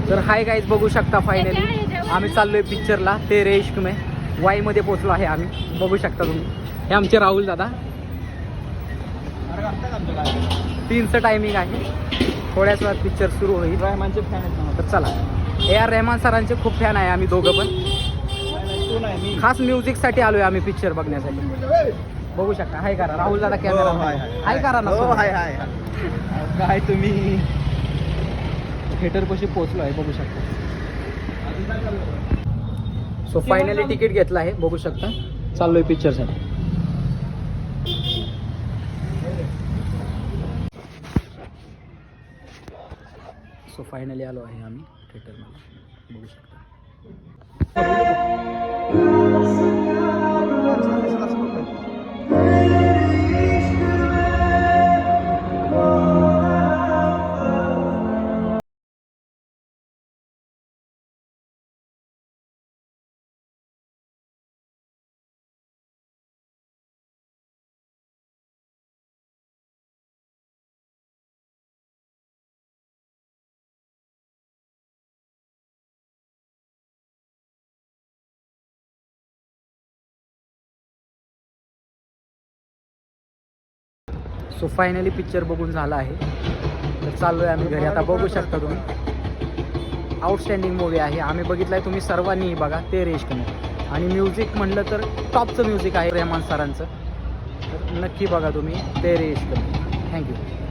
तर hi guys, बघू शकता फायनली आम्ही चाललोय पिक्चरला तेरे इश्क में. वाईमध्ये पोचलो आहे आम्ही, बघू शकता तुम्ही. हे आमचे राहुल दादा. 3चं टायमिंग आहे. थोड्याच वेळात पिक्चर सुरू होईल. रहमानचे फॅन आहेत. तर चला. AR रहमान सरांचे खूप फॅन आहे आम्ही दोघं पण. खास म्युझिकसाठी आलोय आम्ही पिक्चर बघण्यासाठी. बघू शकता. हाय करा राहुल दादा, कॅमेरा हाय करा ना. हाय हाय काय तुम्ही थिएटर पाशी पोहोचलो आहे, बघू शकता. सो फायनली तिकीट घेतलं आहे, बघू शकता. चाललोय पिक्चरसाठी. सो फायनली आलो आहे आम्ही थिएटरमध्ये, बघू शकता. सो फायनली पिक्चर बघून झाला आहे. तर चाललो आहे आम्ही घरी आता, बघू शकता तुम्ही. आउटस्टँडिंग मूवी आहे, आम्ही बघितलं आहे. तुम्ही सर्वांनी बघा तेरे इश्क में. आणि म्युझिक म्हटलं तर टॉपचं म्युझिक आहे रहमान सरांचं. तर नक्की बघा तुम्ही तेरे इश्क में. थँक्यू.